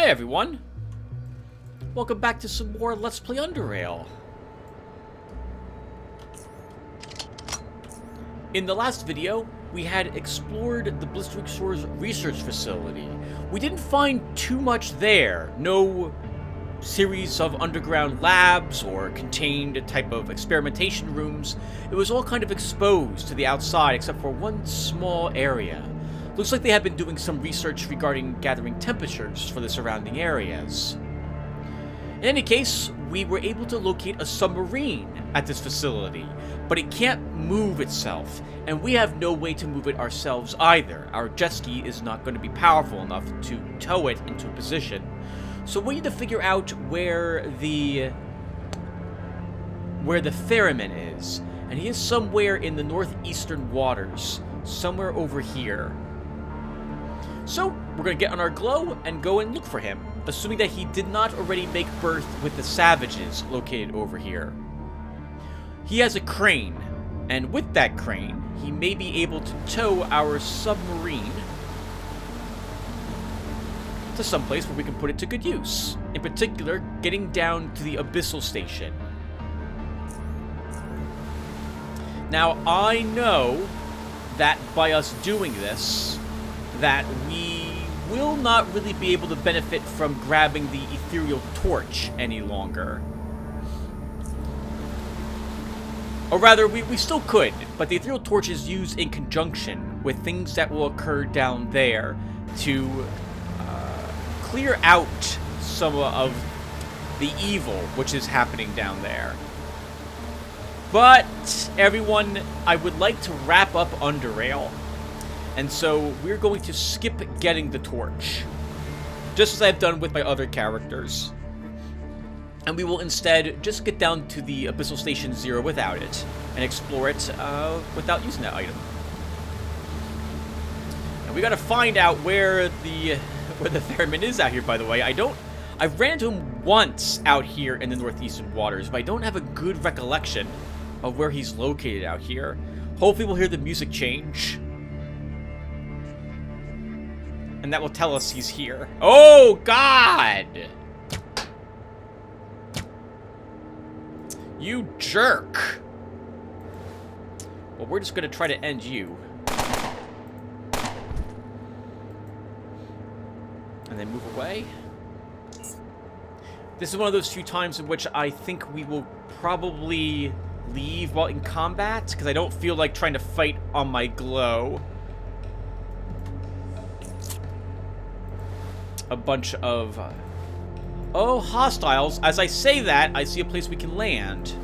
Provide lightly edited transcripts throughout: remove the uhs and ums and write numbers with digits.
Hey everyone! Welcome back to some more Let's Play Underrail. In the last video, we had explored the Blistering Shores research facility. We didn't find too much there. No series of underground labs or contained type of experimentation rooms. It was all kind of exposed to the outside except for one small area. Looks like they have been doing some research regarding gathering temperatures for the surrounding areas. In any case, we were able to locate a submarine at this facility, but it can't move itself, and we have no way to move it ourselves either. Our jet ski is not going to be powerful enough to tow it into a position. So we need to figure out where the ferryman is, and he is somewhere in the northeastern waters, somewhere over here. So, we're going to get on our glow and go and look for him, assuming that he did not already make berth with the savages located over here. He has a crane, and with that crane, he may be able to tow our submarine to someplace where we can put it to good use. In particular, getting down to the Abyssal Station. Now, I know that by us doing this, that we will not really be able to benefit from grabbing the ethereal torch any longer. Or rather, we still could, but the ethereal torch is used in conjunction with things that will occur down there to clear out some of the evil which is happening down there. But, everyone, I would like to wrap up Underrail. And so, we're going to skip getting the torch, just as I've done with my other characters. And we will instead just get down to the Abyssal Station 0 without it, and explore it without using that item. And we gotta find out where the ferryman is out here, by the way. I've ran into him once out here in the northeastern waters, but I don't have a good recollection of where he's located out here. Hopefully we'll hear the music change. And that will tell us he's here. Oh, God! You jerk! Well, we're just gonna try to end you. And then move away. This is one of those few times in which I think we will probably leave while in combat, because I don't feel like trying to fight on my glow. A bunch of hostiles. As I say that, I see a place we can land.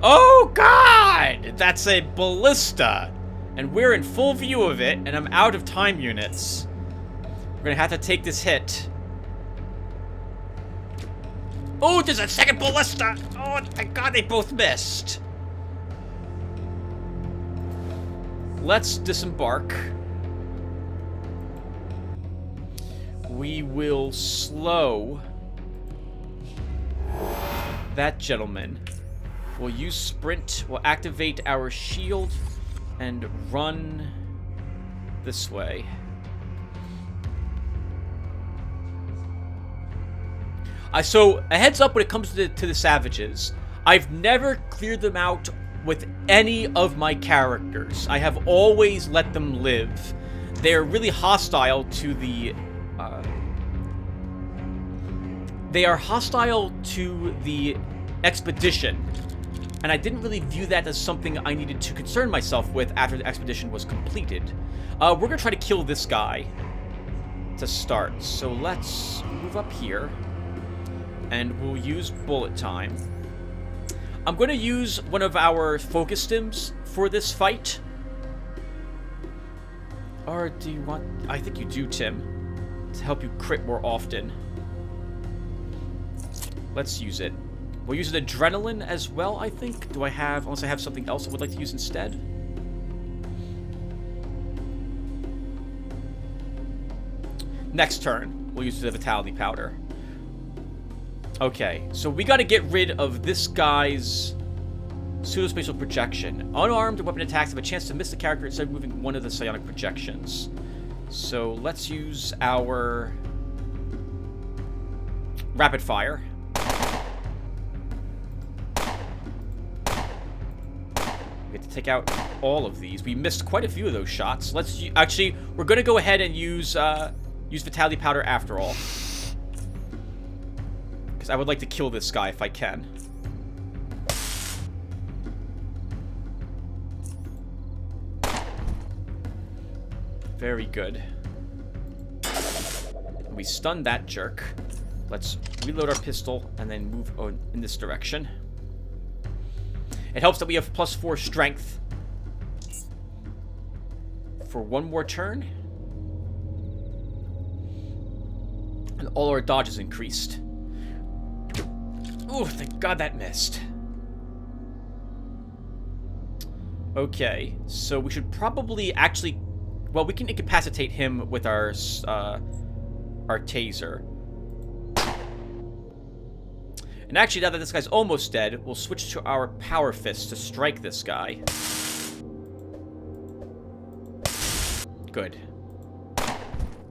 Oh God, that's a ballista, and we're in full view of it, and I'm out of time units. We're gonna have to take this hit. Oh, there's a second ballista. Oh thank God they both missed. Let's disembark. We will slow that gentleman. We'll use sprint. We'll activate our shield and run this way. So, a heads up when it comes to the savages. I've never cleared them out with any of my characters. I have always let them live. They're really hostile to the they are hostile to the expedition, and I didn't really view that as something I needed to concern myself with after the expedition was completed. We're gonna try to kill this guy to start, so let's move up here, and we'll use bullet time. I'm gonna use one of our focus stims for this fight. Or do you want... I think you do, Tim, to help you crit more often. Let's use it. We'll use an adrenaline as well, I think. Do I have... Unless I have something else I would like to use instead. Next turn, we'll use the Vitality Powder. Okay, so we gotta get rid of this guy's pseudospatial projection. Unarmed weapon attacks have a chance to miss the character instead of moving one of the psionic projections. So let's use our Rapid fire. We have to take out all of these. We missed quite a few of those shots. Let's actually, we're going to go ahead and use Vitality Powder after all. Because I would like to kill this guy if I can. Very good. We stunned that jerk. Let's reload our pistol and then move in this direction. It helps that we have +4 strength for one more turn. And all our dodge is increased. Ooh, thank God that missed. Okay, so we should probably actually... Well, we can incapacitate him with our taser. And actually, now that this guy's almost dead, we'll switch to our power fist to strike this guy. Good.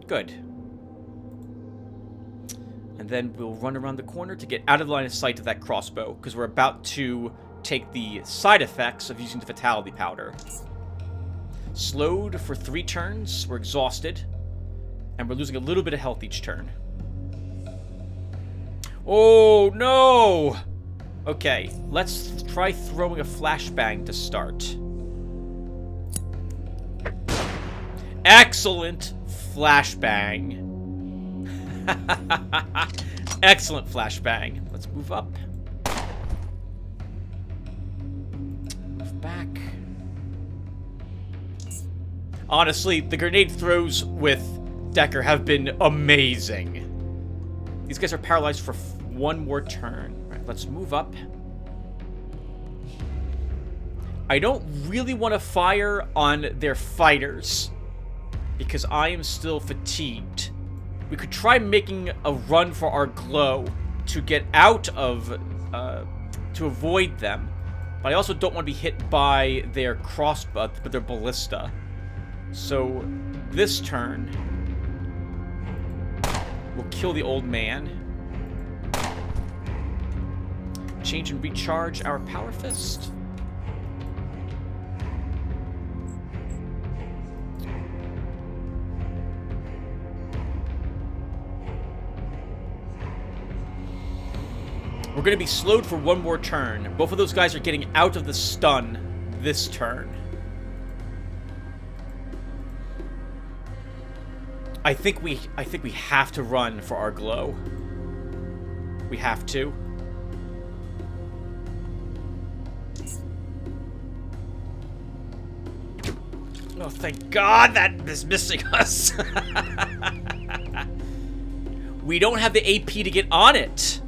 Good. And then we'll run around the corner to get out of the line of sight of that crossbow, because we're about to take the side effects of using the Vitality Powder. Slowed for 3 turns, we're exhausted, and we're losing a little bit of health each turn. Oh, no! Okay, let's try throwing a flashbang to start. Excellent flashbang. Excellent flashbang. Let's move up. Move back. Honestly, the grenade throws with Decker have been amazing. These guys are paralyzed for one more turn. Right, let's move up. I don't really want to fire on their fighters because I am still fatigued. We could try making a run for our glow to get out of, to avoid them. But I also don't want to be hit by their crossbow, but their ballista. So this turn, we'll kill the old man. Change and recharge our power fist. We're going to be slowed for one more turn. Both of those guys are getting out of the stun this turn. I think we have to run for our glow. We have to. Oh, thank God that is missing us. We don't have the AP to get on it.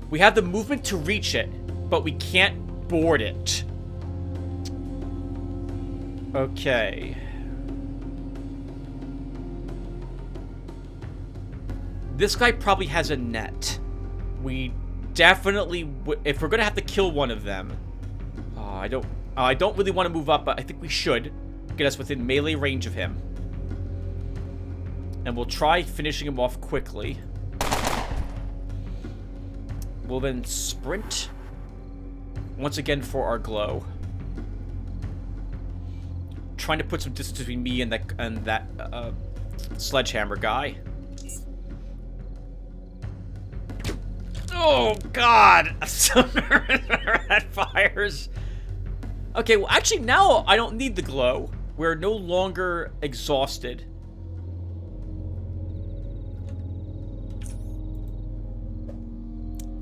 We have the movement to reach it, but we can't board it. Okay. This guy probably has a net. We definitely, if we're gonna have to kill one of them, I don't really want to move up, but I think we should get us within melee range of him, and we'll try finishing him off quickly. We'll then sprint once again for our glow, trying to put some distance between me and that sledgehammer guy. Oh, God! That fires. Okay, well, actually, now I don't need the glow. We're no longer exhausted.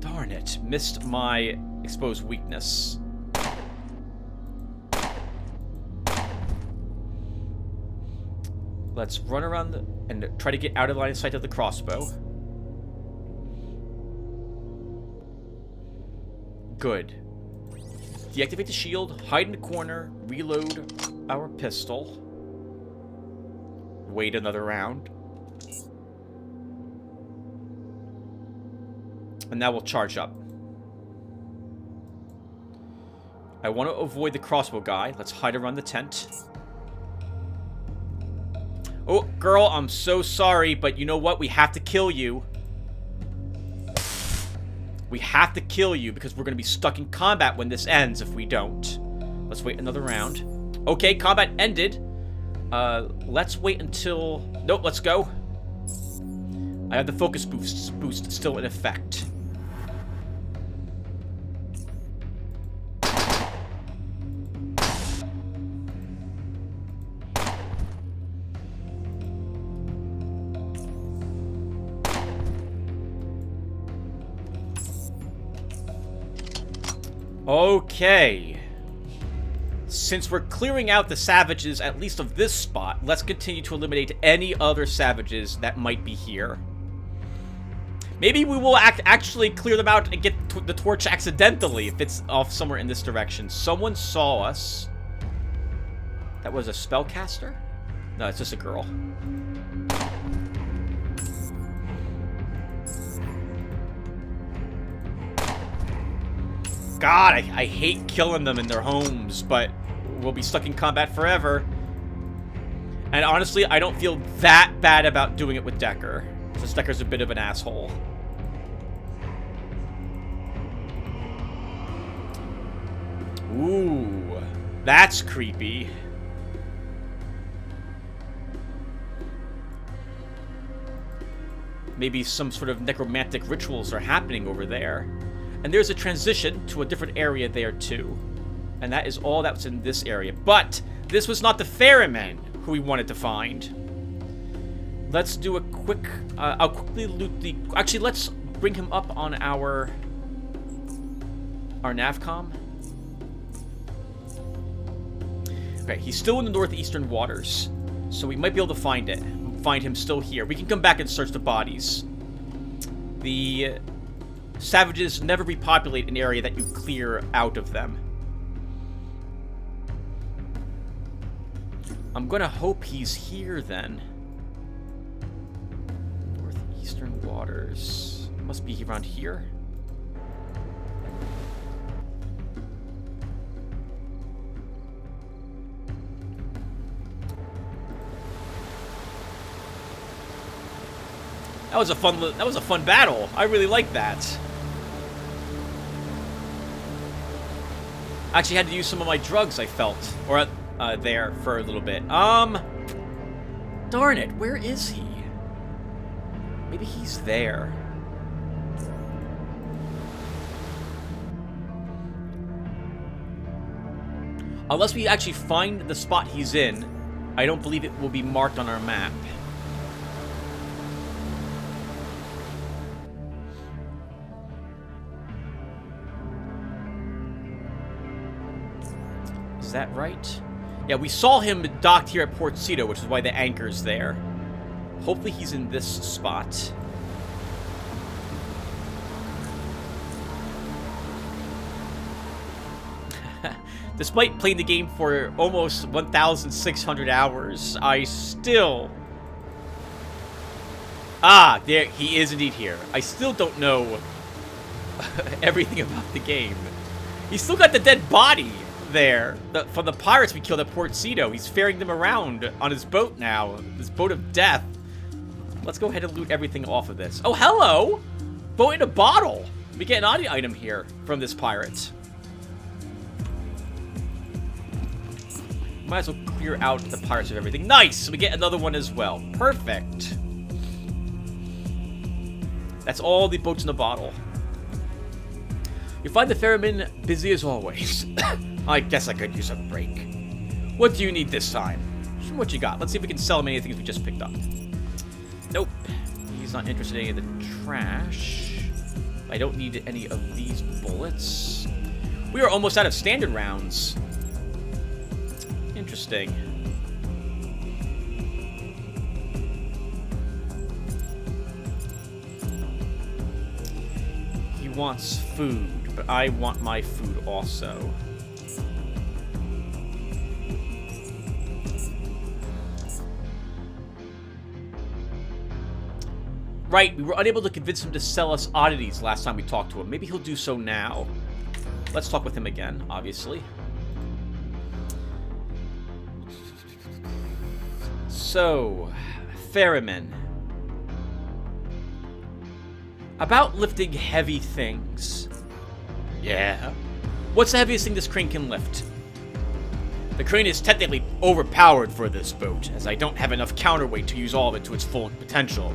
Darn it. Missed my exposed weakness. Let's run around and try to get out of line of sight of the crossbow. Good. Deactivate the shield, hide in the corner, reload our pistol. Wait another round. And now we'll charge up. I want to avoid the crossbow guy. Let's hide around the tent. Oh, girl, I'm so sorry, but you know what? We have to kill you. We have to kill you because we're going to be stuck in combat when this ends if we don't. Let's wait another round. Okay, combat ended. Let's wait until... Nope, let's go. I have the focus boost still in effect. Okay. Since we're clearing out the savages, at least of this spot, let's continue to eliminate any other savages that might be here. Maybe we will actually clear them out and get the torch accidentally if it's off somewhere in this direction. Someone saw us. That was a spellcaster? No, it's just a girl. God, I hate killing them in their homes, but we'll be stuck in combat forever. And honestly, I don't feel that bad about doing it with Decker, since Decker's a bit of an asshole. Ooh, that's creepy. Maybe some sort of necromantic rituals are happening over there. And there's a transition to a different area there, too. And that is all that's in this area. But this was not the ferryman who we wanted to find. Let's do a quick... I'll quickly loot the... Actually, let's bring him up on our navcom. Okay, he's still in the northeastern waters. So we might be able to find it. Find him still here. We can come back and search the bodies. The... Savages never repopulate an area that you clear out of them. I'm gonna hope he's here then. Northeastern waters. Must be around here. That was a fun battle. I really liked that. I actually had to use some of my drugs, I felt. Or, there for a little bit. Darn it, where is he? Maybe he's there. Unless we actually find the spot he's in, I don't believe it will be marked on our map. Is that right? Yeah, we saw him docked here at Port Cedo, which is why the anchor's there. Hopefully he's in this spot. Despite playing the game for almost 1,600 hours, I still... Ah, there, he is indeed here. I still don't know everything about the game. He's still got the dead body there from the pirates we killed at Port Cedo. He's ferrying them around on his boat now, this boat of death. Let's go ahead and loot everything off of this. Oh, hello! Boat in a bottle! We get an audio item here from this pirate. Might as well clear out the pirates of everything. Nice! We get another one as well. Perfect. That's all the boats in the bottle. You find the ferryman busy as always. I guess I could use a break. What do you need this time? Show me what you got. Let's see if we can sell him any of the things we just picked up. Nope. He's not interested in any of the trash. I don't need any of these bullets. We are almost out of standard rounds. Interesting. He wants food, but I want my food also. Right, we were unable to convince him to sell us oddities last time we talked to him. Maybe he'll do so now. Let's talk with him again, obviously. So, Ferryman. About lifting heavy things. Yeah. What's the heaviest thing this crane can lift? The crane is technically overpowered for this boat, as I don't have enough counterweight to use all of it to its full potential.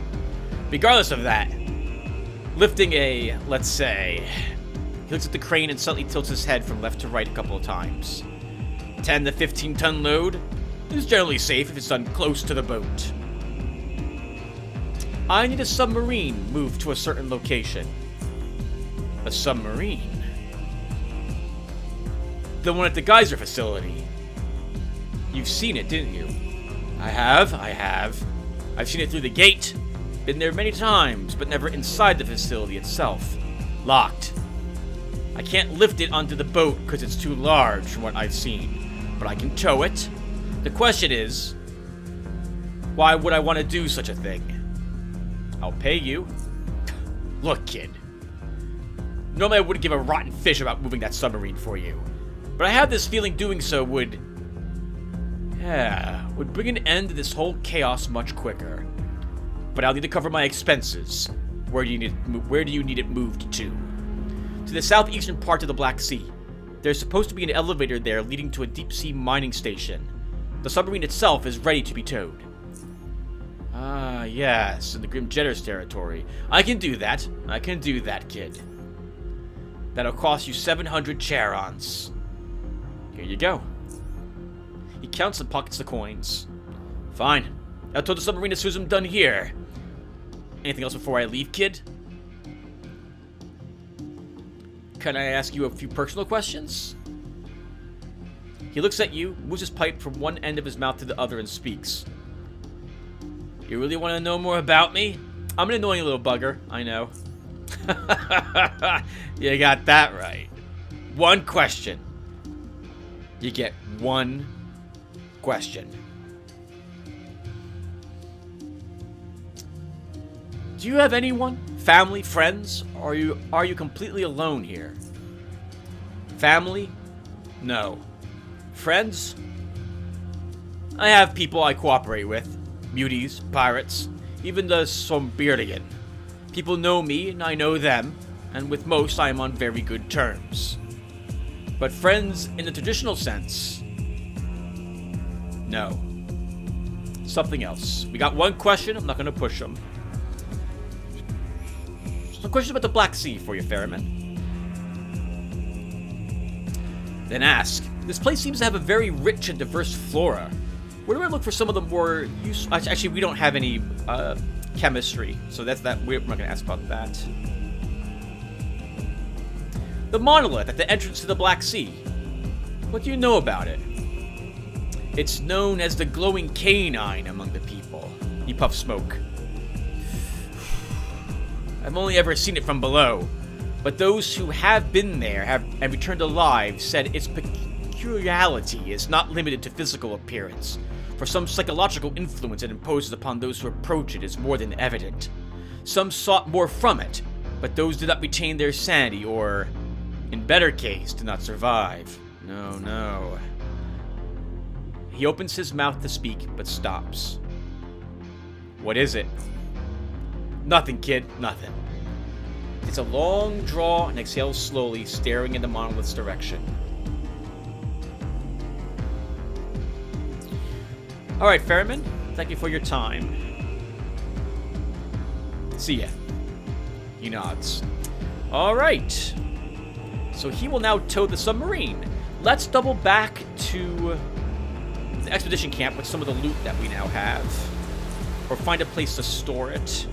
Regardless of that, lifting a, let's say, he looks at the crane and slightly tilts his head from left to right a couple of times. 10 to 15 ton load is generally safe if it's done close to the boat. I need a submarine moved to a certain location. A submarine? The one at the geyser facility. You've seen it, didn't you? I have. I've seen it through the gate. Been there many times, but never inside the facility itself. Locked. I can't lift it onto the boat because it's too large from what I've seen. But I can tow it. The question is, why would I want to do such a thing? I'll pay you. Look, kid. Normally I wouldn't give a rotten fish about moving that submarine for you. But I have this feeling doing so would bring an end to this whole chaos much quicker. But I'll need to cover my expenses. Where do you need it moved to? To the southeastern part of the Black Sea. There's supposed to be an elevator there leading to a deep-sea mining station. The submarine itself is ready to be towed. Ah, yes, in the Grim Jetters territory. I can do that, kid. That'll cost you 700 charons. Here you go. He counts and pockets the coins. Fine. I'll tow the submarine as soon as I'm done here. Anything else before I leave, kid? Can I ask you a few personal questions? He looks at you, moves his pipe from one end of his mouth to the other, and speaks. You really want to know more about me? I'm an annoying little bugger, I know. You got that right. One question. You get one question. Do you have anyone? Family? Friends? Or are you completely alone here? Family? No. Friends? I have people I cooperate with. Muties, pirates, even the Sombrian. People know me and I know them, and with most I am on very good terms. But friends in the traditional sense? No. Something else. We got one question, I'm not going to push them. A question about the Black Sea for you, Ferryman. Then ask. This place seems to have a very rich and diverse flora. Where do I look for some of the more useful... Actually, we don't have any chemistry, so that's that. We're not going to ask about that. The monolith at the entrance to the Black Sea. What do you know about it? It's known as the glowing canine among the people. He puffs smoke. I've only ever seen it from below, but those who have been there and returned alive said its peculiarity is not limited to physical appearance, for some psychological influence it imposes upon those who approach it is more than evident. Some sought more from it, but those did not retain their sanity or, in better case, did not survive. No. He opens his mouth to speak, but stops. What is it? Nothing, kid, nothing. It's a long draw and exhales slowly, staring in the monolith's direction. Alright, Ferryman, thank you for your time. See ya. He nods. Alright. So he will now tow the submarine. Let's double back to the expedition camp with some of the loot that we now have. Or find a place to store it.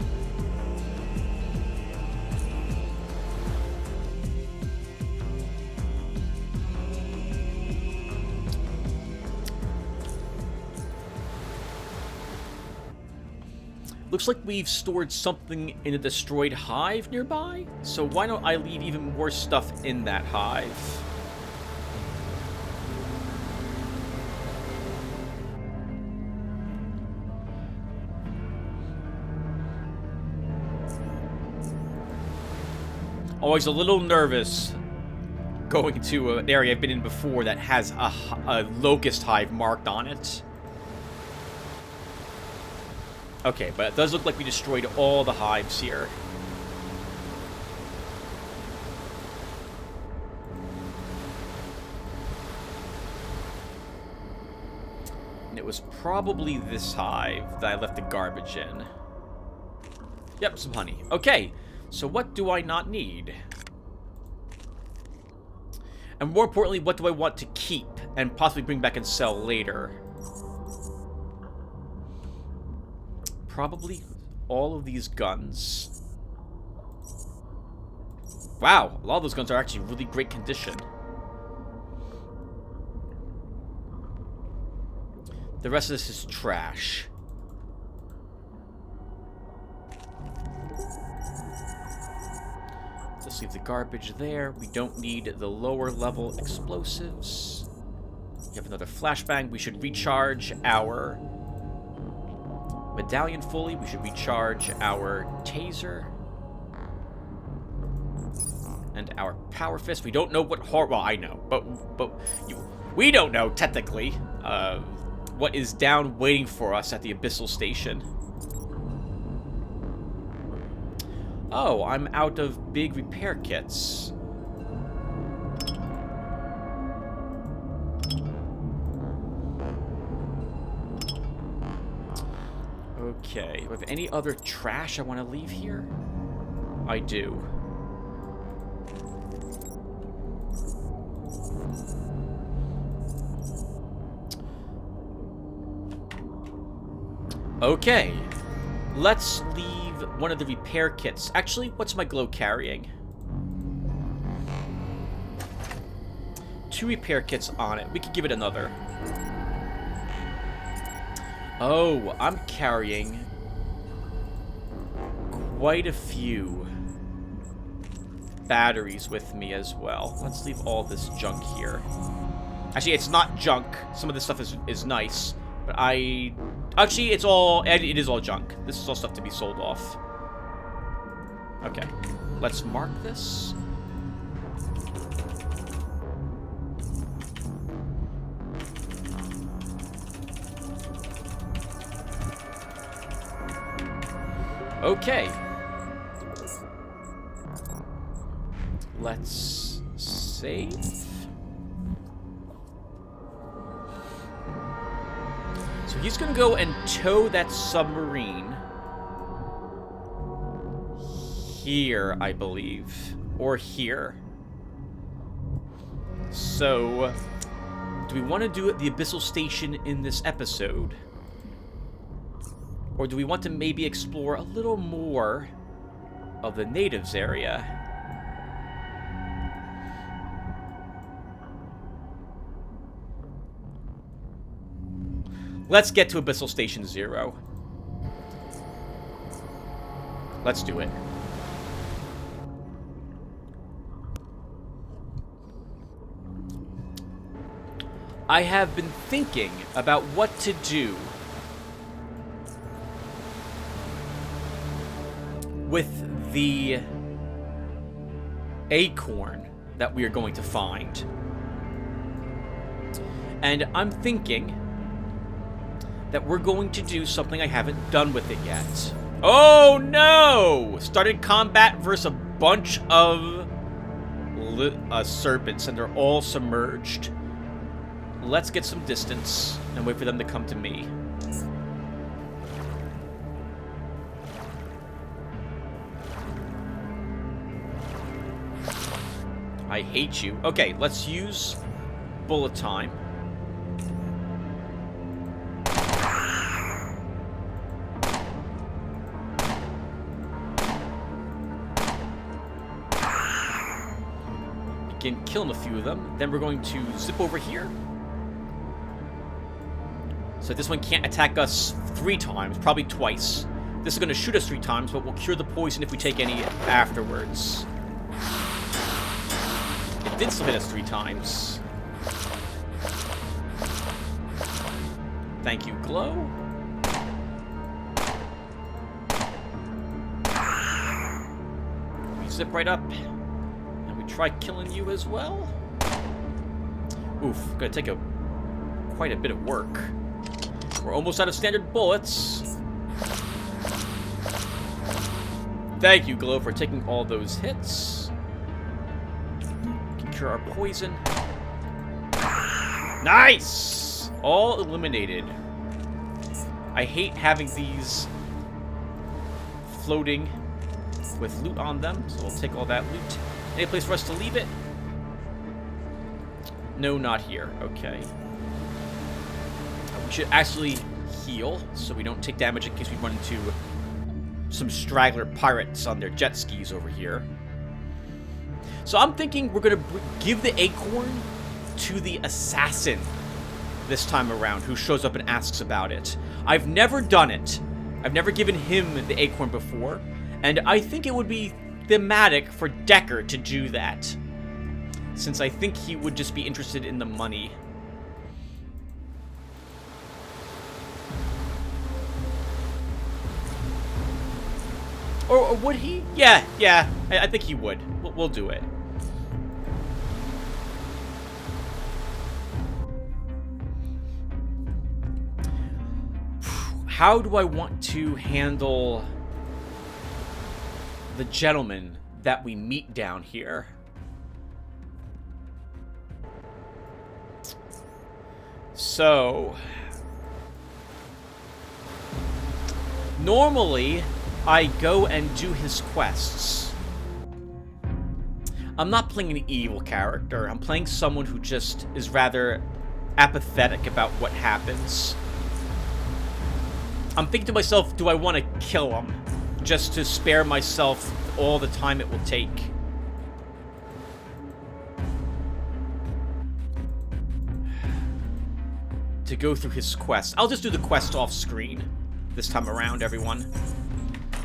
Looks like we've stored something in a destroyed hive nearby, so why don't I leave even more stuff in that hive? Always a little nervous going to an area I've been in before that has a locust hive marked on it. Okay, but it does look like we destroyed all the hives here. And it was probably this hive that I left the garbage in. Yep, some honey. Okay, so what do I not need? And more importantly, what do I want to keep and possibly bring back and sell later? Probably all of these guns. Wow, a lot of those guns are actually in really great condition. The rest of this is trash. Let's leave the garbage there. We don't need the lower level explosives. We have another flashbang. We should recharge our medallion fully. We should recharge our taser. And our power fist. We don't know what well, I know, but we don't know technically what is down waiting for us at the Abyssal Station. Oh, I'm out of big repair kits. Okay, do I have any other trash I want to leave here? I do. Okay, let's leave one of the repair kits. Actually, what's my glow carrying? 2 repair kits on it. We could give it another. Oh, I'm carrying quite a few batteries with me as well. Let's leave all this junk here. Actually, it's not junk. Some of this stuff is nice, but actually, it is all junk. This is all stuff to be sold off. Okay, let's mark this. Okay. Let's save. So he's gonna go and tow that submarine here, I believe. Or here. So, do we want to do the Abyssal Station in this episode? Or do we want to maybe explore a little more of the natives area? Let's get to Abyssal Station 0. Let's do it. I have been thinking about what to do with the acorn that we are going to find. And I'm thinking that we're going to do something I haven't done with it yet. Oh no! Started combat versus a bunch of serpents, and they're all submerged. Let's get some distance and wait for them to come to me. I hate you. Okay, let's use bullet time. Begin killing a few of them. Then we're going to zip over here. So this one can't attack us 3 times, probably twice. This is going to shoot us 3 times, but we'll cure the poison if we take any afterwards. It did still hit us 3 times. Thank you, Glow. We zip right up. And we try killing you as well. Oof, gonna take quite a bit of work. We're almost out of standard bullets. Thank you, Glow, for taking all those hits. Can cure our poison. Nice! All eliminated. I hate having these floating with loot on them, so we'll take all that loot. Any place for us to leave it? No, not here. Okay. We should actually heal, so we don't take damage in case we run into some straggler pirates on their jet skis over here. So I'm thinking we're going to give the acorn to the assassin this time around, who shows up and asks about it. I've never done it. I've never given him the acorn before, and I think it would be thematic for Decker to do that, since I think he would just be interested in the money. Or would he? Yeah, I think he would. We'll do it. How do I want to handle the gentleman that we meet down here? So, normally I go and do his quests. I'm not playing an evil character. I'm playing someone who just is rather apathetic about what happens. I'm thinking to myself, do I want to kill him just to spare myself all the time it will take? To go through his quest. I'll just do the quest off screen this time around, everyone.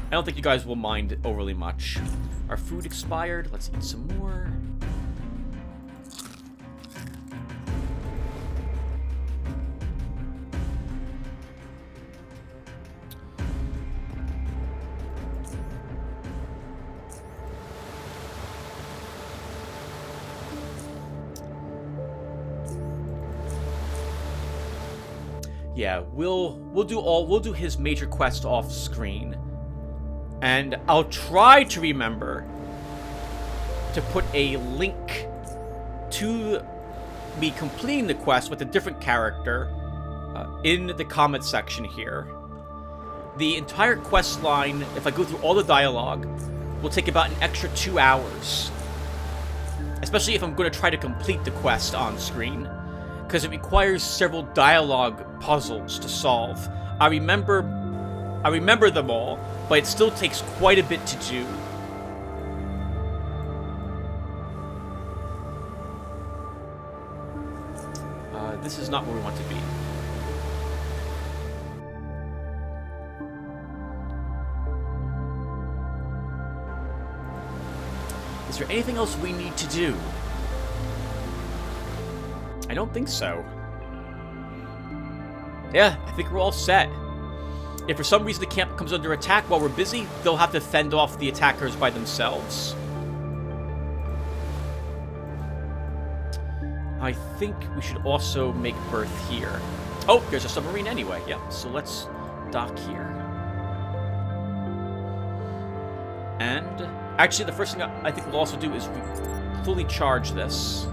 I don't think you guys will mind overly much. Our food expired. Let's eat some more. Yeah, we'll do his major quest off screen. And I'll try to remember to put a link to me completing the quest with a different character in the comment section here. The entire quest line, if I go through all the dialogue, will take about an extra 2 hours. Especially if I'm going to try to complete the quest on screen, because it requires several dialogue puzzles to solve. I remember them all, but it still takes quite a bit to do. This is not where we want to be. Is there anything else we need to do? I don't think so. Yeah, I think we're all set. If for some reason the camp comes under attack while we're busy, they'll have to fend off the attackers by themselves. I think we should also make berth here. Oh, there's a submarine anyway. Yep, so let's dock here. And actually, the first thing I think we'll also do is fully charge this.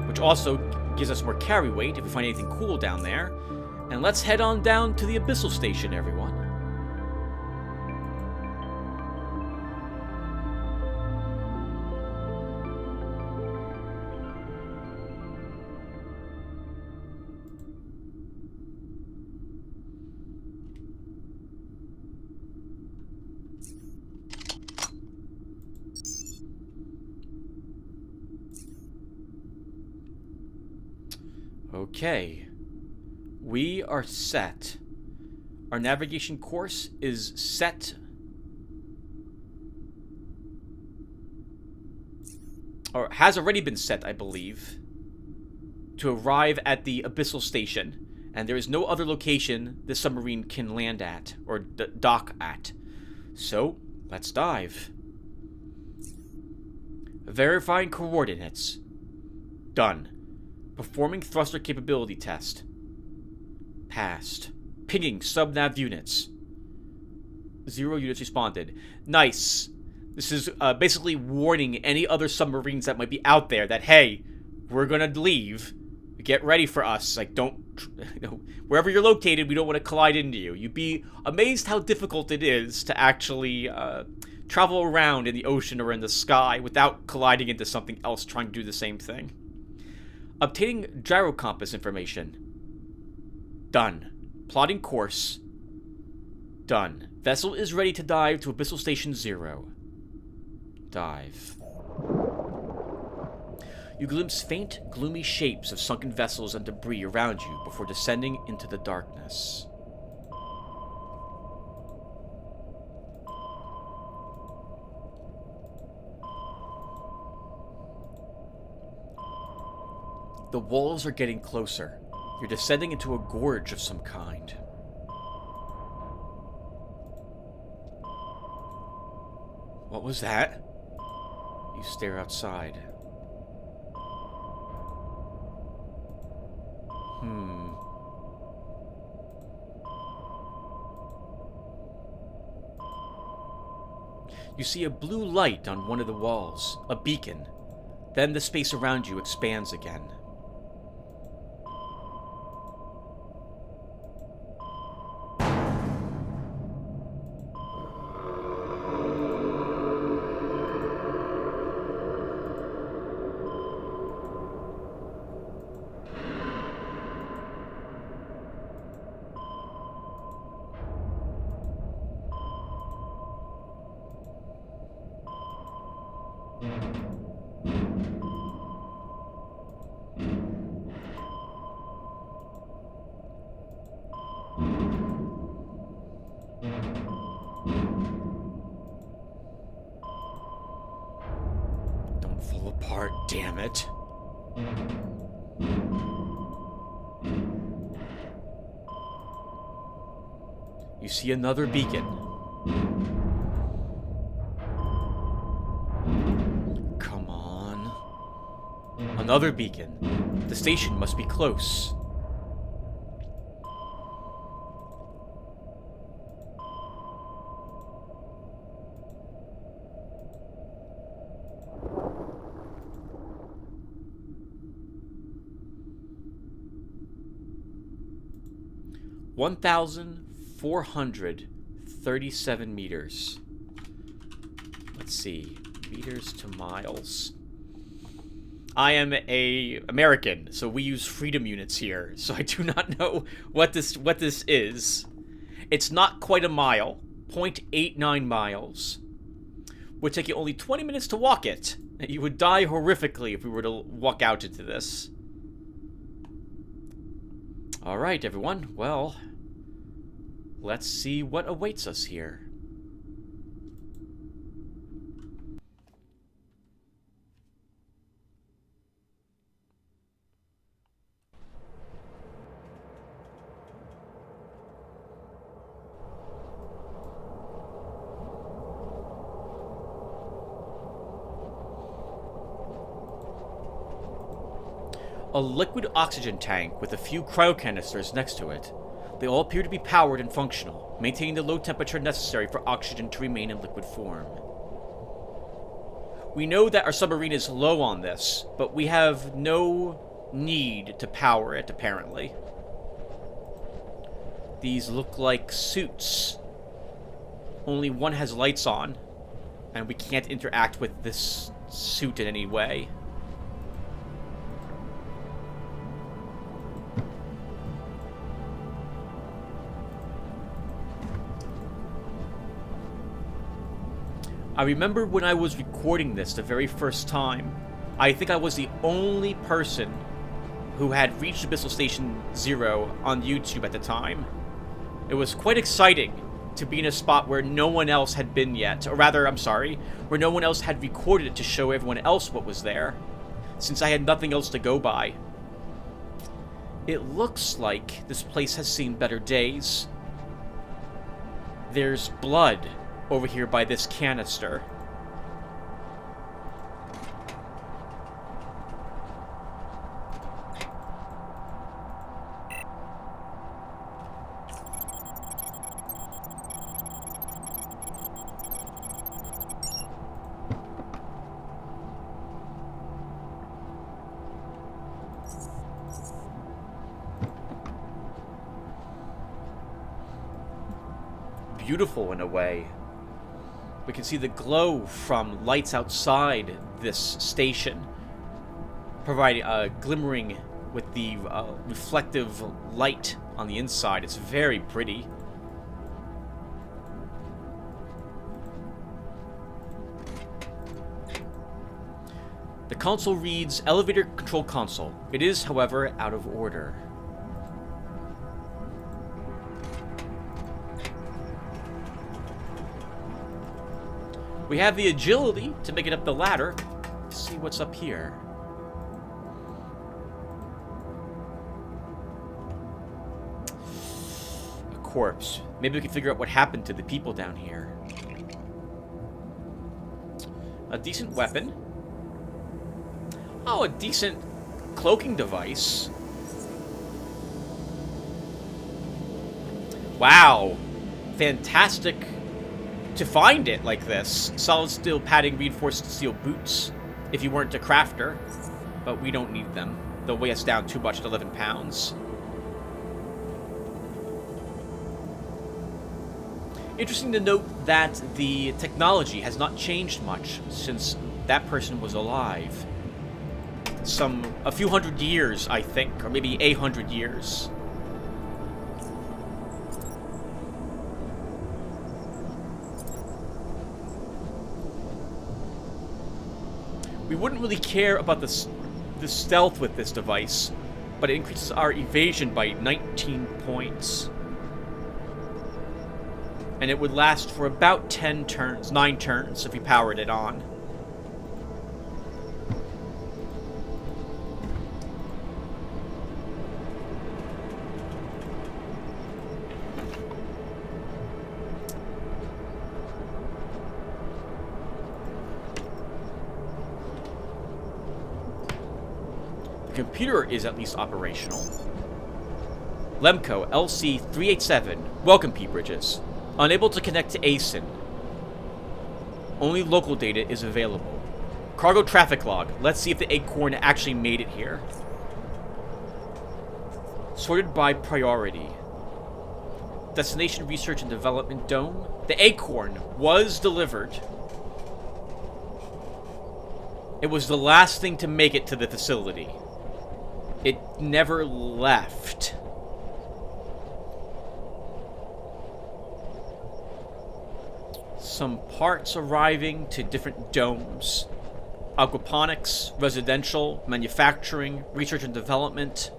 Which also gives us more carry weight if we find anything cool down there. And let's head on down to the Abyssal Station, everyone. Okay, we are set. Our navigation course is set. Or has already been set, I believe, to arrive at the Abyssal Station. And there is no other location this submarine can land at, or dock at. So, let's dive. Verifying coordinates. Done. Performing thruster capability test. Passed. Pinging sub-nav units. 0 units responded. Nice. This is basically warning any other submarines that might be out there that, hey, we're gonna leave. Get ready for us. Like, don't... You know, wherever you're located, we don't want to collide into you. You'd be amazed how difficult it is to actually travel around in the ocean or in the sky without colliding into something else trying to do the same thing. Obtaining gyrocompass information. Done. Plotting course. Done. Vessel is ready to dive to Abyssal Station 0. Dive. You glimpse faint, gloomy shapes of sunken vessels and debris around you before descending into the darkness. The walls are getting closer. You're descending into a gorge of some kind. What was that? You stare outside. You see a blue light on one of the walls, a beacon. Then the space around you expands again. Don't fall apart, damn it. You see another beacon. Come on. Another beacon. The station must be close. $1,437 meters. Let's see. Meters to miles. I am a American, so we use freedom units here. So I do not know what this is. It's not quite a mile. 0.89 miles. Would take you only 20 minutes to walk it. You would die horrifically if we were to walk out into this. Alright, everyone. Well, let's see what awaits us here. A liquid oxygen tank with a few cryocanisters next to it. They all appear to be powered and functional, maintaining the low temperature necessary for oxygen to remain in liquid form. We know that our submarine is low on this, but we have no need to power it, apparently. These look like suits. Only one has lights on, and we can't interact with this suit in any way. I remember when I was recording this the very first time, I think I was the only person who had reached Abyssal Station 0 on YouTube at the time. It was quite exciting to be in a spot where no one else had been yet, or rather, I'm sorry, where no one else had recorded it to show everyone else what was there, since I had nothing else to go by. It looks like this place has seen better days. There's blood over here by this canister. beautiful in a way. We can see the glow from lights outside this station, providing glimmering with the reflective light on the inside. It's very pretty. The console reads Elevator Control Console. It is, however, out of order. We have the agility to make it up the ladder. Let's see what's up here. A corpse. Maybe we can figure out what happened to the people down here. A decent weapon. Oh, a decent cloaking device. Wow. Fantastic to find it like this. Solid steel padding, reinforced steel boots. If you weren't a crafter. But we don't need them. They'll weigh us down too much at 11 pounds. Interesting to note that the technology has not changed much since that person was alive. A few hundred years, I think, or maybe 800 years. We wouldn't really care about the stealth with this device, but it increases our evasion by 19 points. And it would last for about 9 turns if we powered it on. The computer is at least operational. Lemco LC387. Welcome, P-Bridges. Unable to connect to ASIN. Only local data is available. Cargo traffic log. Let's see if the Acorn actually made it here. Sorted by priority. Destination Research and Development Dome. The Acorn was delivered. It was the last thing to make it to the facility. It never left. Some parts arriving to different domes. Aquaponics, residential, manufacturing, research and development.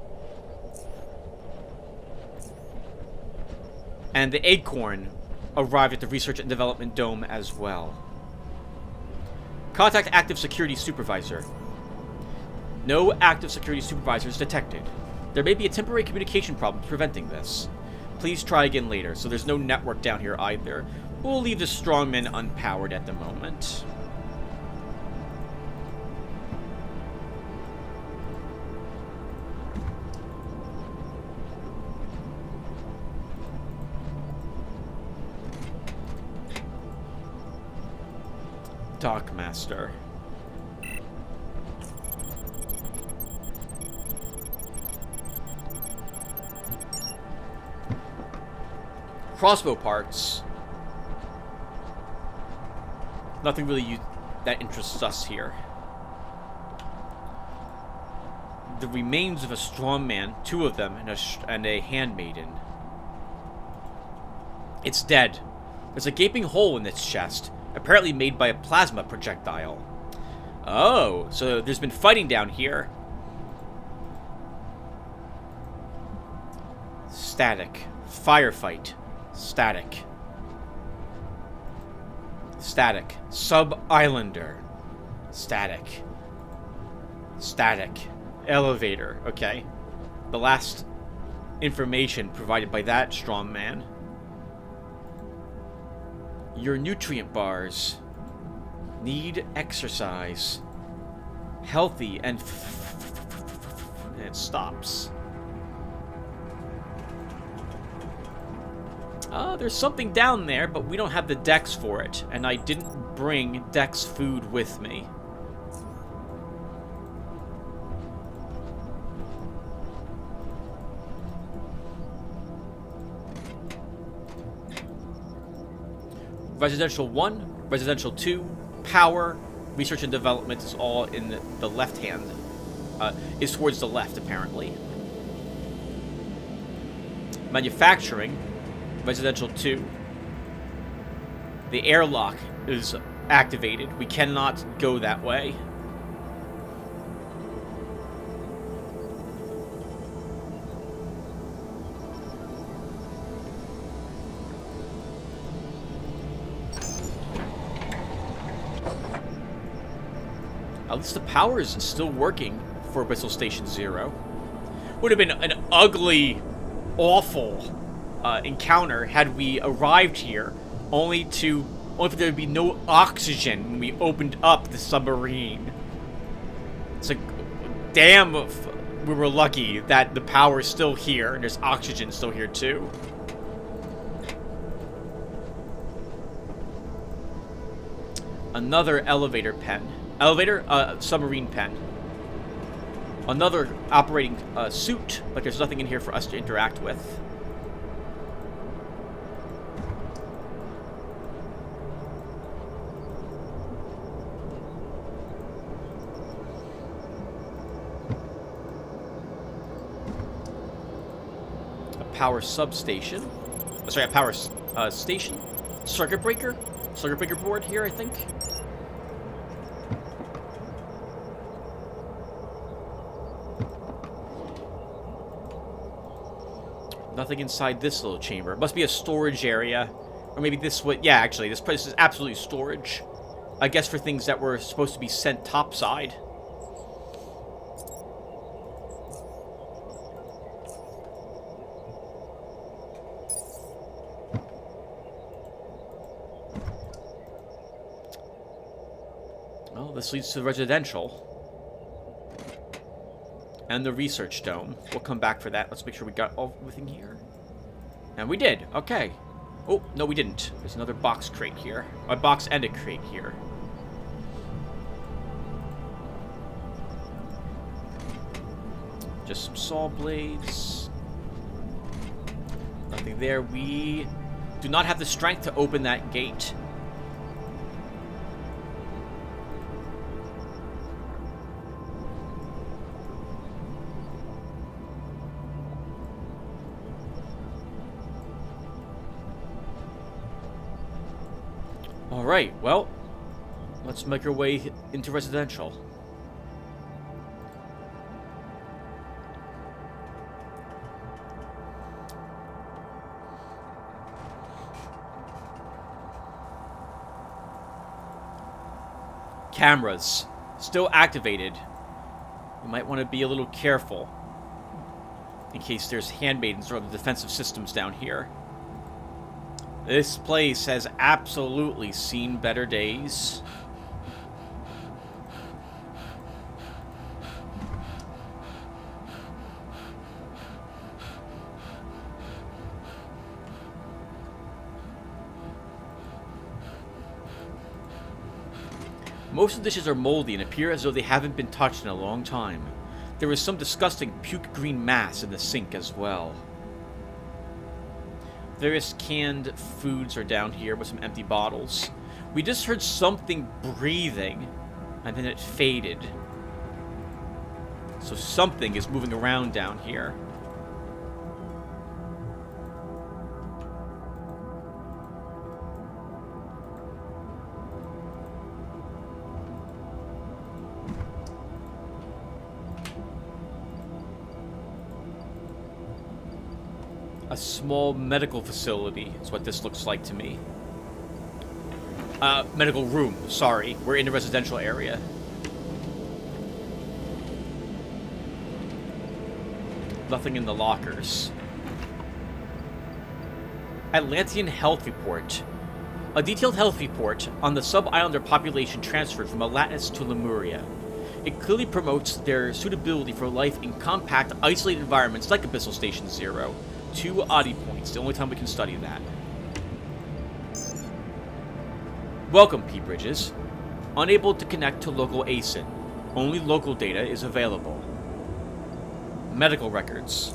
And the Acorn arrived at the research and development dome as well. Contact active security supervisor. No active security supervisors detected. There may be a temporary communication problem preventing this. Please try again later. So there's no network down here either. We'll leave the strongmen unpowered at the moment. Dockmaster. Crossbow parts. Nothing really that interests us here. The remains of a strong man, 2 of them, and a handmaiden. It's dead. There's a gaping hole in its chest, apparently made by a plasma projectile. Oh, so there's been fighting down here. Static. Firefight. Static. Static. Sub-Islander. Static. Static. Elevator. Okay. The last information provided by that strong man. Your nutrient bars. Need exercise. Healthy and it stops. There's something down there, but we don't have the Dex for it, and I didn't bring Dex food with me. Residential 1, Residential 2, Power, Research and Development is all in the left hand. Is towards the left, apparently. Manufacturing, Residential 2. The airlock is activated. We cannot go that way. At least the power is still working for Bristol Station 0. Would have been an ugly, awful encounter had we arrived here only for there to be no oxygen when we opened up the submarine. It's like, damn, we were lucky that the power is still here and there's oxygen still here too. Another elevator pen. Submarine pen. Another operating suit, but there's nothing in here for us to interact with. A power substation. Sorry, a power station. Circuit breaker board here, I think. Nothing inside this little chamber. It must be a storage area. Or maybe this would... Yeah, actually, this place is absolutely storage. I guess for things that were supposed to be sent topside. Well, this leads to the residential. And the research dome. We'll come back for that. Let's make sure we got everything here. And we did. Okay. Oh, no, we didn't. There's another box crate here. A box and a crate here. Just some saw blades. Nothing there. We do not have the strength to open that gate. Alright, well, let's make our way into residential. Cameras, still activated. You might want to be a little careful in case there's handmaidens or other defensive systems down here. This place has absolutely seen better days. Most of the dishes are moldy and appear as though they haven't been touched in a long time. There is some disgusting puke green mass in the sink as well. Various canned foods are down here with some empty bottles. We just heard something breathing, and then it faded. So something is moving around down here. A small medical facility is what this looks like to me. Medical room, sorry. We're in the residential area. Nothing in the lockers. Atlantean health report. A detailed health report on the sub-islander population transferred from Atlantis to Lemuria. It clearly promotes their suitability for life in compact, isolated environments like Abyssal Station 0. 2 oddity points, the only time we can study that. Welcome, P. Bridges. Unable to connect to local ASIN. Only local data is available. Medical records.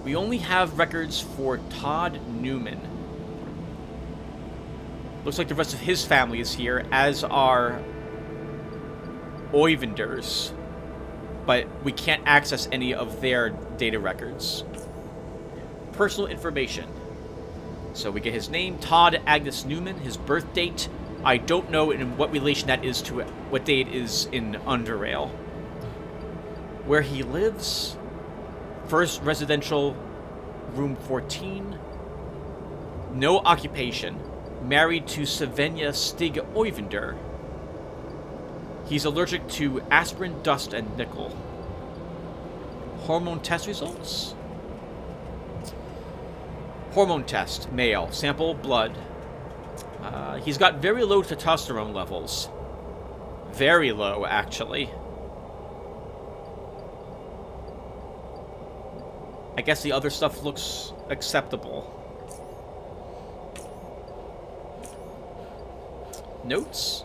We only have records for Todd Newman. Looks like the rest of his family is here, as are Oivinders. But we can't access any of their data records. Personal information. So we get his name, Todd Agnes Newman, his birth date. I don't know in what relation that is to what day it is in Underrail. Where he lives. First residential, room 14. No occupation. Married to Svenja Stig Oivinder. He's allergic to aspirin, dust, and nickel. Hormone test results. Hormone test, male. Sample, blood. He's got very low testosterone levels. Very low, actually. I guess the other stuff looks acceptable. Notes.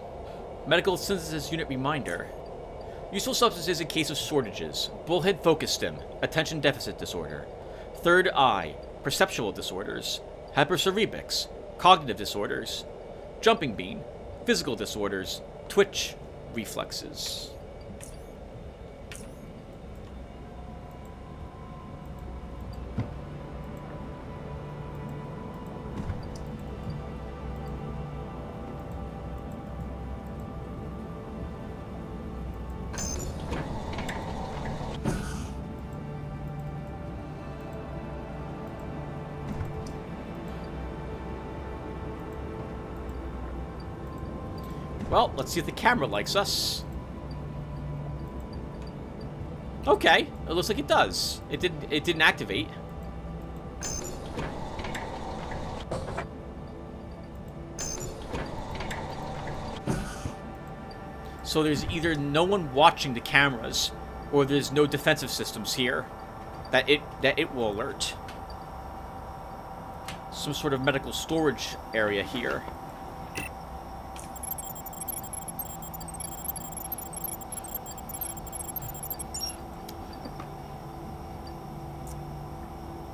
Medical synthesis unit reminder. Useful substances in case of shortages. Bullhead focus stim. Attention deficit disorder. Third eye. Perceptual disorders. Hypercerebics. Cognitive disorders. Jumping bean. Physical disorders. Twitch reflexes. Well, let's see if the camera likes us. Okay, it looks like it does. It didn't activate. So there's either no one watching the cameras, or there's no defensive systems here that it will alert. Some sort of medical storage area here.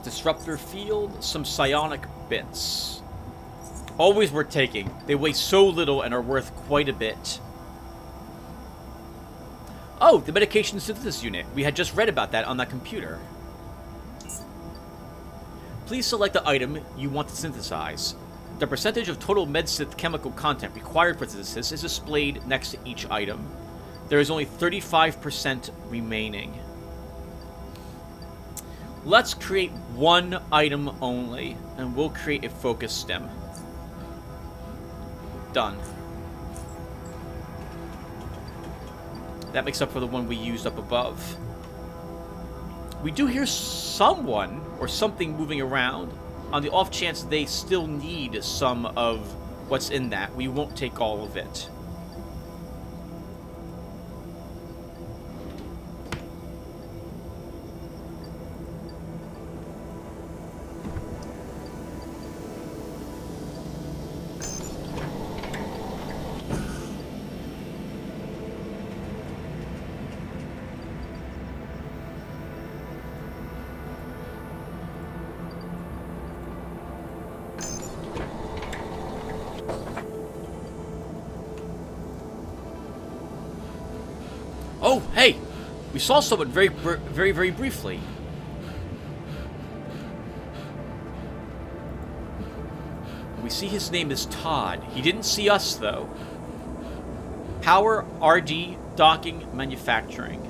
Disruptor field, some psionic bits. Always worth taking. They weigh so little and are worth quite a bit. Oh, the medication synthesis unit. We had just read about that on that computer. Please select the item you want to synthesize. The percentage of total medsynth chemical content required for synthesis is displayed next to each item. There is only 35% remaining. Let's create one item only, and we'll create a focus stem. Done. That makes up for the one we used up above. We do hear someone or something moving around. On the off chance they still need some of what's in that, we won't take all of it. Oh, hey! We saw someone very briefly. We see his name is Todd. He didn't see us, though. Power, RD, docking, manufacturing.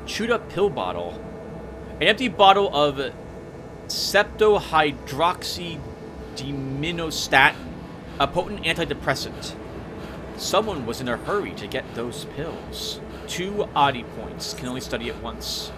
Chewed up pill bottle. An empty bottle of septohydroxydiminostat, a potent antidepressant. Someone was in a hurry to get those pills. 2 oddity points. Can only study it once.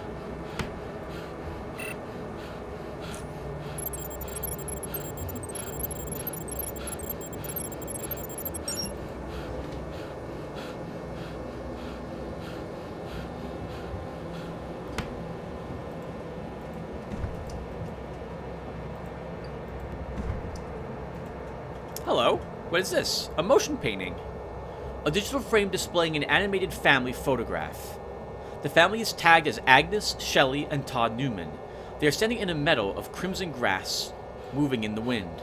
Hello. What is this? A motion painting. A digital frame displaying an animated family photograph. The family is tagged as Agnes, Shelley, and Todd Newman. They are standing in a meadow of crimson grass, moving in the wind.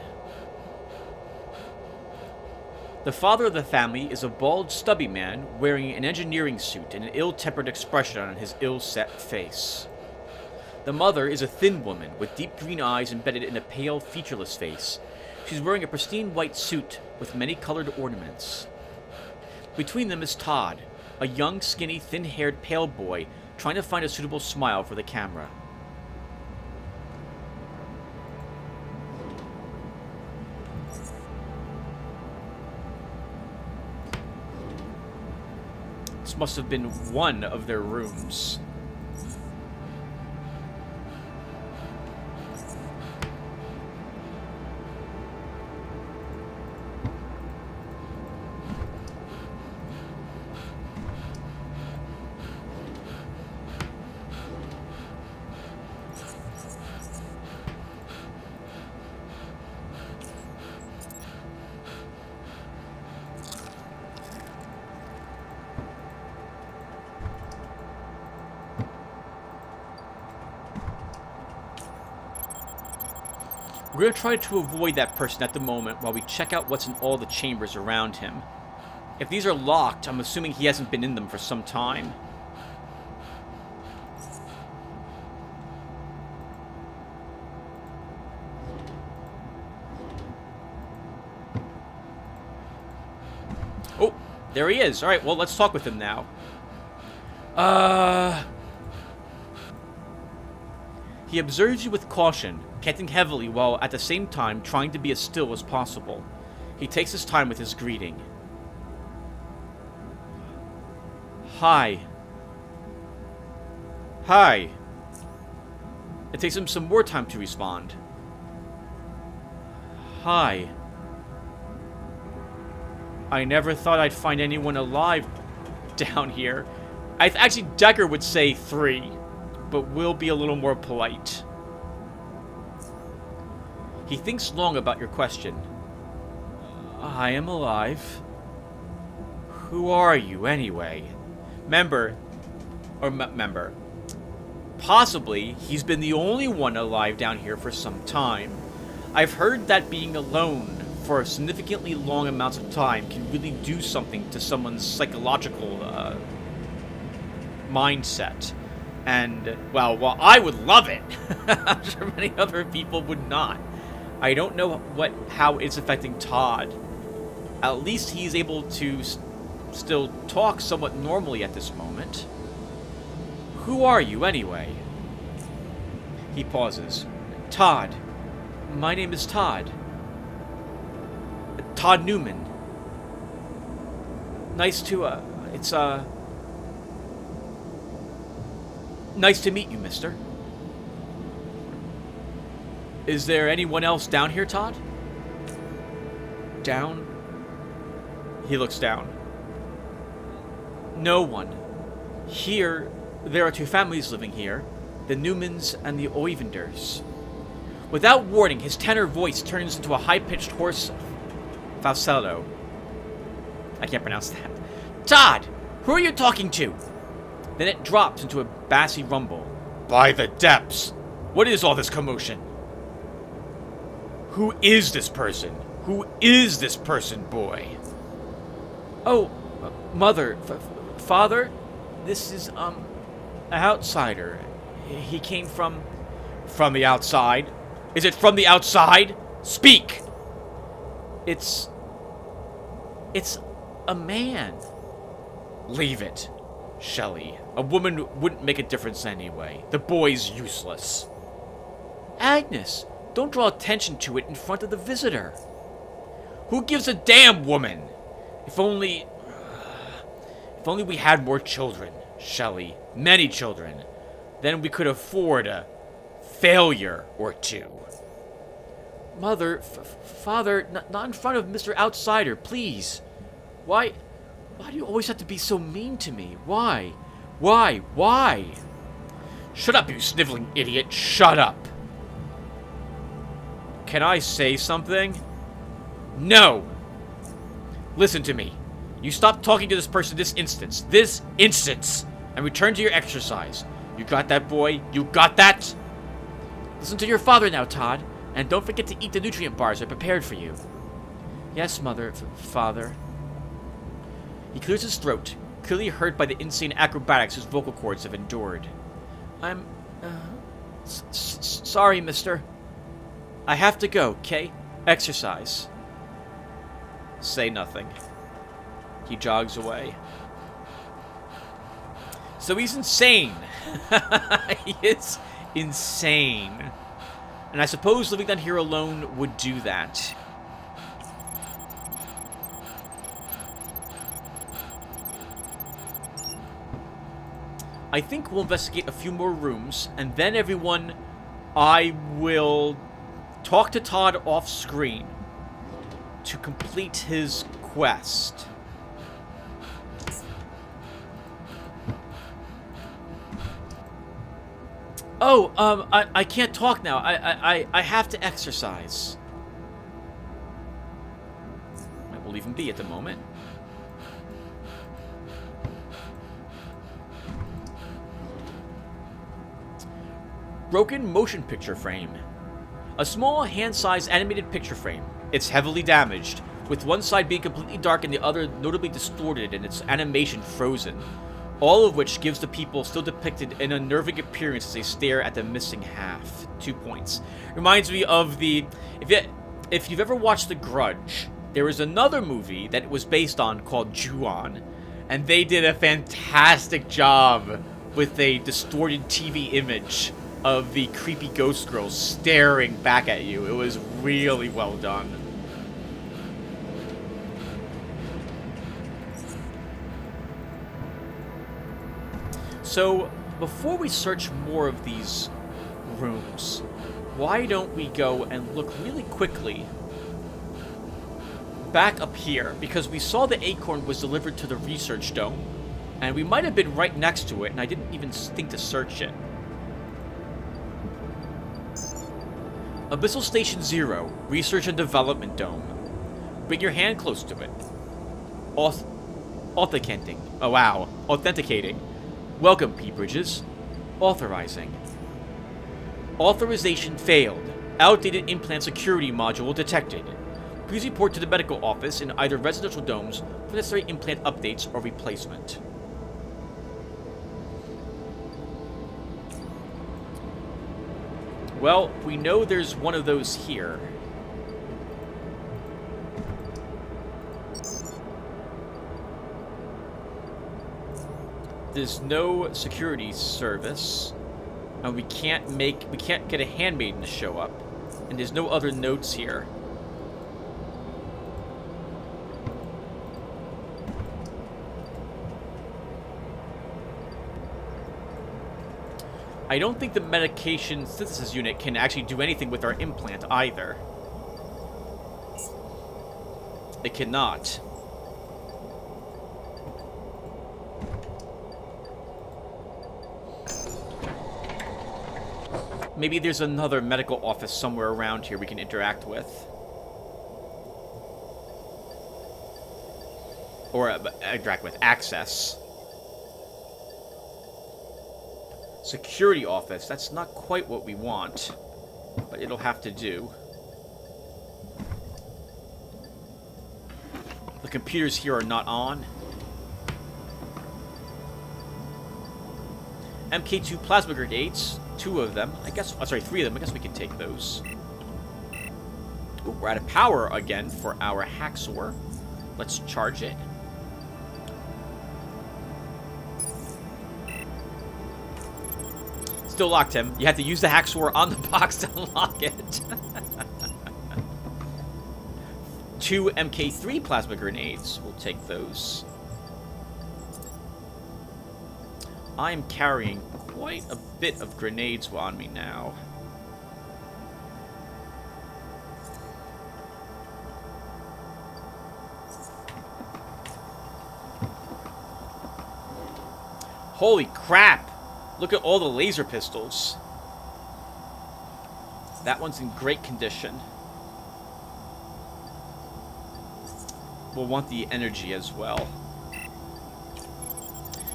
The father of the family is a bald, stubby man wearing an engineering suit and an ill-tempered expression on his ill-set face. The mother is a thin woman with deep green eyes embedded in a pale, featureless face. She's wearing a pristine white suit with many colored ornaments. Between them is Todd, a young, skinny, thin-haired, pale boy trying to find a suitable smile for the camera. This must have been one of their rooms. We're going to try to avoid that person at the moment while we check out what's in all the chambers around him. If these are locked, I'm assuming he hasn't been in them for some time. Oh, there he is. Alright, well, let's talk with him now. He observes you with caution, panting heavily while at the same time trying to be as still as possible. He takes his time with his greeting. Hi. Hi. It takes him some more time to respond. Hi. I never thought I'd find anyone alive down here. Actually, Decker would say 3. But we'll be a little more polite. He thinks long about your question. I am alive. Who are you, anyway? Member. Possibly, he's been the only one alive down here for some time. I've heard that being alone for significantly long amounts of time can really do something to someone's psychological mindset. And, well, while I would love it, I'm sure many other people would not. I don't know how it's affecting Todd. At least he's able to still talk somewhat normally at this moment. Who are you, anyway? He pauses. Todd. My name is Todd. Todd Newman. Nice to, Nice to meet you, mister. Is there anyone else down here, Todd? Down? He looks down. No one. Here, there are 2 families living here, the Newmans and the Oivenders. Without warning, his tenor voice turns into a high-pitched hoarse falsetto. I can't pronounce that. Todd! Who are you talking to? Then it drops into a bassy rumble. By the depths! What is all this commotion? Who is this person? Who is this person, boy? Oh, mother, father, this is, an outsider. He came from the outside? Is it from the outside? Speak! It's a man. Leave it, Shelley. A woman wouldn't make a difference anyway. The boy's useless. Agnes, don't draw attention to it in front of the visitor. Who gives a damn, woman? If only we had more children, Shelley. Many children. Then we could afford a failure or 2. Mother, father, not in front of Mr. Outsider, please. Why do you always have to be so mean to me? Why? Shut up, you sniveling idiot. Shut up. Can I say something? No. Listen to me. You stop talking to this person this instance. This instance! And return to your exercise. You got that, boy? You got that? Listen to your father now, Todd. And don't forget to eat the nutrient bars I prepared for you. Yes, father. He clears his throat, clearly hurt by the insane acrobatics his vocal cords have endured. I'm... sorry, mister. I have to go, okay? Exercise. Say nothing. He jogs away. So he's insane. He is insane. And I suppose living down here alone would do that. I think we'll investigate a few more rooms, and then everyone, I will talk to Todd off screen to complete his quest. Oh, I can't talk now. I have to exercise. I will leave him be at the moment. Broken motion picture frame. A small hand-sized animated picture frame. It's heavily damaged, with one side being completely dark and the other notably distorted and its animation frozen. All of which gives the people still depicted an unnerving appearance as they stare at the missing half. 2 points. Reminds me of the... If you've ever watched The Grudge, there was another movie that it was based on called Ju-on, and they did a fantastic job with a distorted TV image of the creepy ghost girl staring back at you. It was really well done. So, before we search more of these rooms, why don't we go and look really quickly back up here? Because we saw the acorn was delivered to the research dome, and we might have been right next to it, and I didn't even think to search it. Abyssal Station 0, Research and Development Dome. Bring your hand close to it. Authenticating. Oh wow. Authenticating. Welcome, P. Bridges. Authorizing. Authorization failed. Outdated implant security module detected. Please report to the medical office in either residential domes for necessary implant updates or replacement. Well, we know there's one of those here. There's no security service, and we can't get a handmaiden to show up, and there's no other notes here. I don't think the medication synthesis unit can actually do anything with our implant either. It cannot. Maybe there's another medical office somewhere around here we can interact with. Or interact with. Access. Security office. That's not quite what we want, but it'll have to do. The computers here are not on. Mk3 Plasma Grenades. 2 of them. I guess... Oh, sorry, 3 of them. I guess we can take those. Ooh, we're out of power again for our hacksaw. Let's charge it. Still locked him. You had to use the hacksaw on the box to unlock it. 2 Mk3 Plasma Grenades. We'll take those. I'm carrying quite a bit of grenades on me now. Holy crap! Look at all the laser pistols. That one's in great condition. we'll want the energy as well.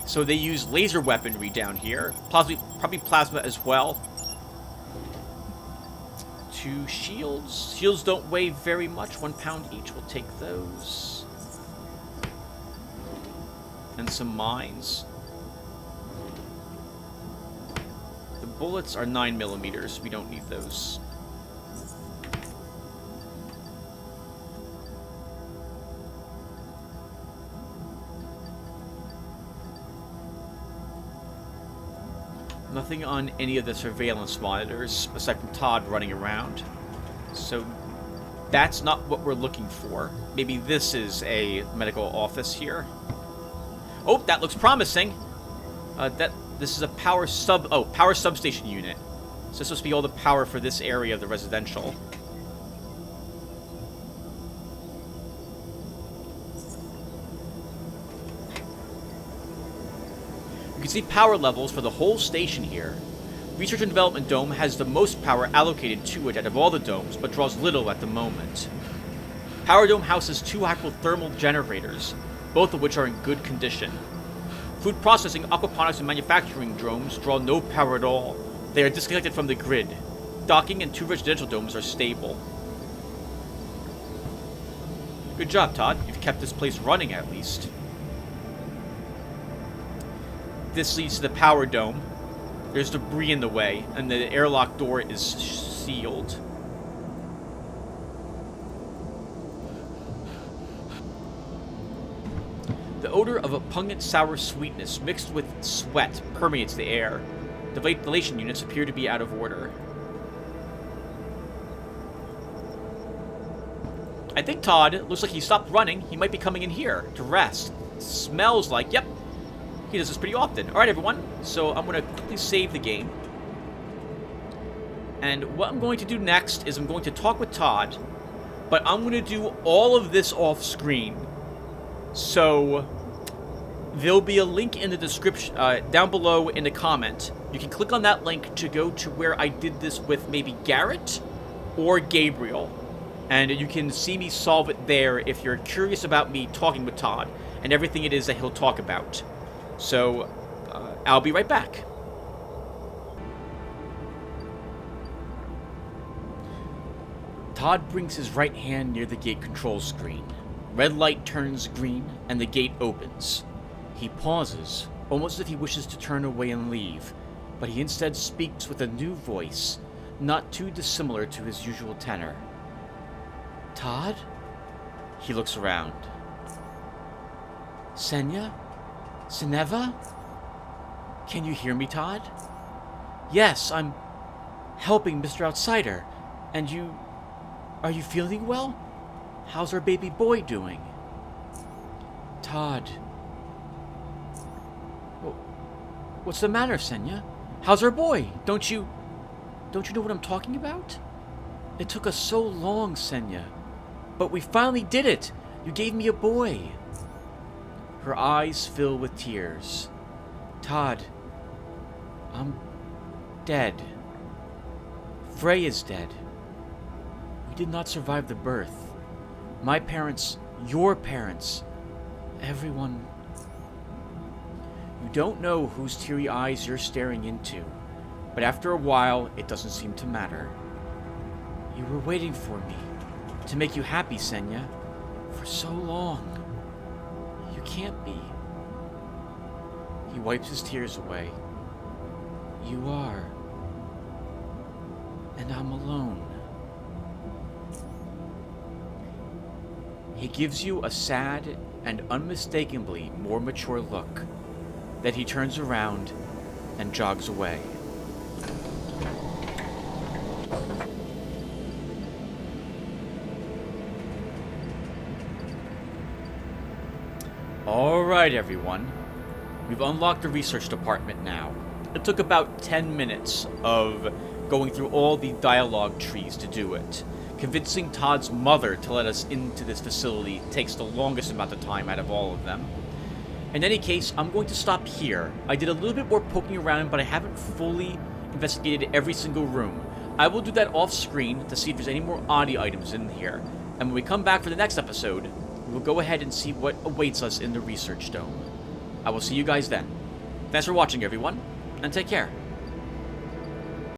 So they use laser weaponry down here. Probably plasma as well. 2 shields. Shields don't weigh very much. 1 pound each. We'll take those. And some mines. The bullets are 9mm. We don't need those. Nothing on any of the surveillance monitors, aside from Todd running around. So that's not what we're looking for. Maybe this is a medical office here. Oh, that looks promising. This is a power substation unit. So this is supposed to be all the power for this area of the residential. You can see power levels for the whole station here. Research and Development Dome has the most power allocated to it out of all the domes, but draws little at the moment. Power Dome houses 2 hypothermal generators, both of which are in good condition. Food processing, aquaponics, and manufacturing domes draw no power at all. They are disconnected from the grid. Docking and 2 residential domes are stable. Good job, Todd. You've kept this place running at least. This leads to the power dome. There's debris in the way, and the airlock door is sealed. The odor of a pungent sour sweetness mixed with sweat permeates the air. The ventilation units appear to be out of order. I think Todd looks like he stopped running. He might be coming in here to rest. Smells like, yep. He does this pretty often. Alright, everyone. So I'm going to quickly save the game. And what I'm going to do next is I'm going to talk with Todd. But I'm going to do all of this off screen. So there'll be a link in the description, down below in the comment. You can click on that link to go to where I did this with maybe Garrett or Gabriel. And you can see me solve it there if you're curious about me talking with Todd and everything it is that he'll talk about. So, I'll be right back. Todd brings his right hand near the gate control screen. Red light turns green, and the gate opens. He pauses, almost as if he wishes to turn away and leave, but he instead speaks with a new voice, not too dissimilar to his usual tenor. Todd? He looks around. Senya? Seneva? Can you hear me, Todd? Yes, I'm helping Mr. Outsider. And you... Are you feeling well? How's our baby boy doing? Todd... What's the matter, Senya? How's our boy? Don't you know what I'm talking about? It took us so long, Senya. But we finally did it! You gave me a boy! Her eyes fill with tears. Todd, I'm dead. Frey is dead. We did not survive the birth. My parents, your parents, everyone. You don't know whose teary eyes you're staring into, but after a while, it doesn't seem to matter. You were waiting for me, to make you happy, Senya, for so long. You can't be. He wipes his tears away. You are. And I'm alone. He gives you a sad and unmistakably more mature look. Then he turns around and jogs away. Alright, everyone. We've unlocked the research department now. It took about 10 minutes of going through all the dialogue trees to do it. Convincing Todd's mother to let us into this facility takes the longest amount of time out of all of them. In any case, I'm going to stop here. I did a little bit more poking around, but I haven't fully investigated every single room. I will do that off screen to see if there's any more oddie items in here. And when we come back for the next episode, we will go ahead and see what awaits us in the research dome. I will see you guys then. Thanks for watching, everyone, and take care.